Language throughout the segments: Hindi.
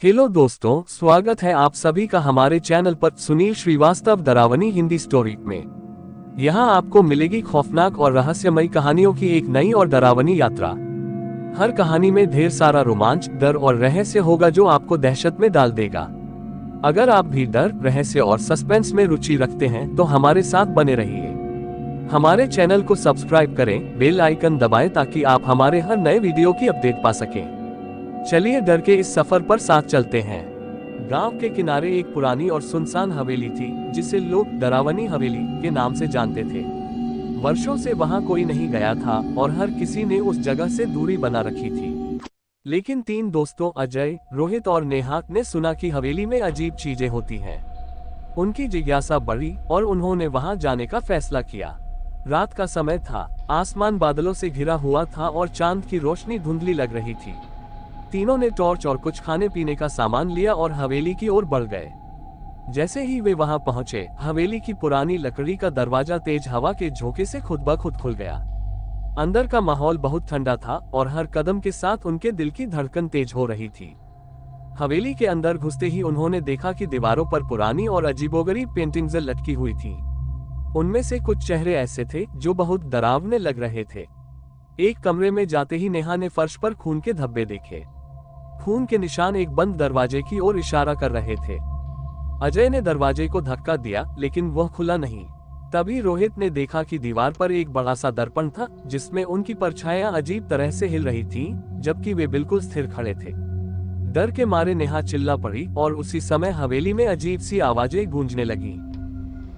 हेलो दोस्तों, स्वागत है आप सभी का हमारे चैनल पर सुनील श्रीवास्तव डरावनी हिंदी स्टोरी में। यहाँ आपको मिलेगी खौफनाक और रहस्यमयी कहानियों की एक नई और डरावनी यात्रा। हर कहानी में ढेर सारा रोमांच, डर और रहस्य होगा जो आपको दहशत में डाल देगा। अगर आप भी डर, रहस्य और सस्पेंस में रुचि रखते हैं तो हमारे साथ बने रहिए। हमारे चैनल को सब्सक्राइब करें, बेल आइकन दबाएं ताकि आप हमारे हर नए वीडियो की अपडेट पा सकें। चलिए डर के इस सफर पर साथ चलते हैं। गांव के किनारे एक पुरानी और सुनसान हवेली थी जिसे लोग डरावनी हवेली के नाम से जानते थे। वर्षों से वहां कोई नहीं गया था और हर किसी ने उस जगह से दूरी बना रखी थी। लेकिन 3 दोस्तों अजय, रोहित और नेहा ने सुना कि हवेली में अजीब चीजें होती हैं। उनकी जिज्ञासा बढ़ी और उन्होंने वहां जाने का फैसला किया। रात का समय था, आसमान बादलों से घिरा हुआ था और चांद की रोशनी धुंधली लग रही थी। तीनों ने टॉर्च और कुछ खाने पीने का सामान लिया और हवेली की ओर बढ़ गए। जैसे ही वे वहां पहुंचे, हवेली की पुरानी लकड़ी का दरवाजा तेज हवा के झोंके से खुद ब खुद खुल गया। अंदर का माहौल बहुत ठंडा था और हर कदम के साथ उनके दिल की धड़कन तेज हो रही थी। हवेली के अंदर घुसते ही उन्होंने देखा कि दीवारों पर पुरानी और अजीबोगरीब पेंटिंग्स लटकी हुई थीं। उनमें से कुछ चेहरे ऐसे थे जो बहुत डरावने लग रहे थे। एक कमरे में जाते ही नेहा ने फर्श पर खून के धब्बे देखे। खून के निशान एक बंद दरवाजे की ओर इशारा कर रहे थे। अजय ने दरवाजे को धक्का दिया लेकिन वह खुला नहीं। तभी रोहित ने देखा कि दीवार पर एक बड़ा सा दर्पण था जिसमें उनकी परछाइयां अजीब तरह से हिल रही थीं, जबकि वे बिल्कुल स्थिर खड़े थे। डर के मारे नेहा चिल्ला पड़ी और उसी समय हवेली में अजीब सी आवाजें गूंजने लगीं।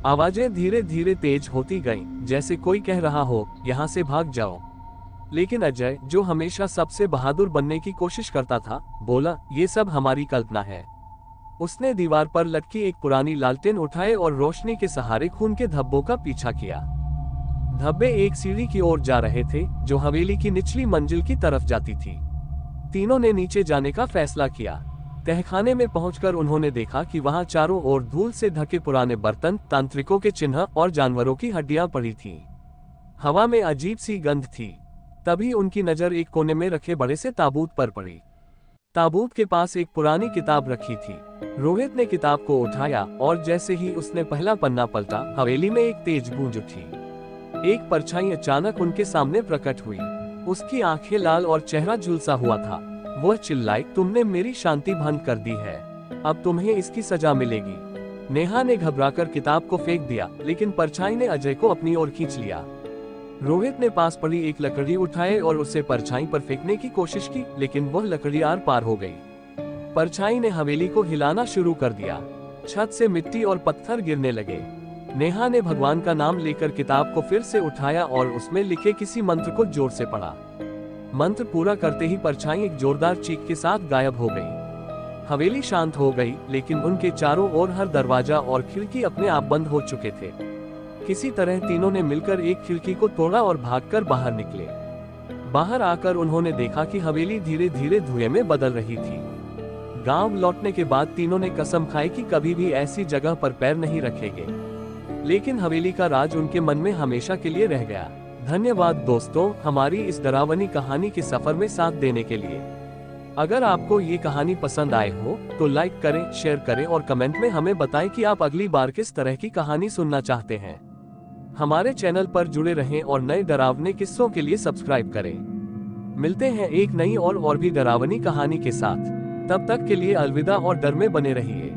आवाजें धीरे धीरे तेज होती गईं, जैसे कोई कह रहा हो, यहाँ से भाग जाओ। लेकिन अजय, जो हमेशा सबसे बहादुर बनने की कोशिश करता था, बोला, ये सब हमारी कल्पना है। उसने दीवार पर लटकी एक पुरानी लालटेन उठाए और रोशनी के सहारे खून के धब्बों का पीछा किया। धब्बे एक सीढ़ी की ओर जा रहे थे जो हवेली की निचली मंजिल की तरफ जाती थी। तीनों ने नीचे जाने का फैसला किया। तहखाने में पहुंचकर उन्होंने देखा कि वहां चारों ओर धूल से ढके पुराने बर्तन, तांत्रिकों के चिन्ह और जानवरों की हड्डियां पड़ी थीं। हवा में अजीब सी गंध थी। तभी उनकी नजर एक कोने में रखे बड़े से ताबूत पर पड़ी। ताबूत के पास एक पुरानी किताब रखी थी। रोहित ने किताब को उठाया और जैसे ही उसने पहला पन्ना पलटा, हवेली में एक तेज गूंज उठी। एक परछाई अचानक उनके सामने प्रकट हुई। उसकी आंखें लाल और चेहरा झुलसा हुआ था। वह चिल्लाई, तुमने मेरी शांति भंग कर दी है, अब तुम्हें इसकी सजा मिलेगी। नेहा ने घबराकर किताब को फेंक दिया, लेकिन परछाई ने अजय को अपनी ओर खींच लिया। रोहित ने पास पड़ी एक लकड़ी उठाए और उसे परछाई पर फेंकने की कोशिश की, लेकिन वह लकड़ी आर पार हो गई। परछाई ने हवेली को हिलाना शुरू कर दिया। छत से मिट्टी और पत्थर गिरने लगे। नेहा ने भगवान का नाम लेकर किताब को फिर से उठाया और उसमें लिखे किसी मंत्र को जोर से पढ़ा। मंत्र पूरा करते ही परछाई एक जोरदार चीख के साथ गायब हो गई। हवेली शांत हो गई, लेकिन उनके चारों ओर हर दरवाजा और खिड़की अपने आप बंद हो चुके थे। किसी तरह तीनों ने मिलकर एक खिड़की को तोड़ा और भागकर बाहर निकले। बाहर आकर उन्होंने देखा कि हवेली धीरे धीरे धुएं में बदल रही थी। गांव लौटने के बाद तीनों ने कसम खाई कि कभी भी ऐसी जगह पर पैर नहीं रखेंगे। लेकिन हवेली का राज उनके मन में हमेशा के लिए रह गया। धन्यवाद दोस्तों, हमारी इस डरावनी कहानी के सफर में साथ देने के लिए। अगर आपको ये कहानी पसंद आए हो तो लाइक करें, शेयर करें और कमेंट में हमें बताएं कि आप अगली बार किस तरह की कहानी सुनना चाहते हैं। हमारे चैनल पर जुड़े रहें और नए डरावने किस्सों के लिए सब्सक्राइब करें। मिलते हैं एक नई और भी डरावनी कहानी के साथ। तब तक के लिए अलविदा और डर में बने रहिए।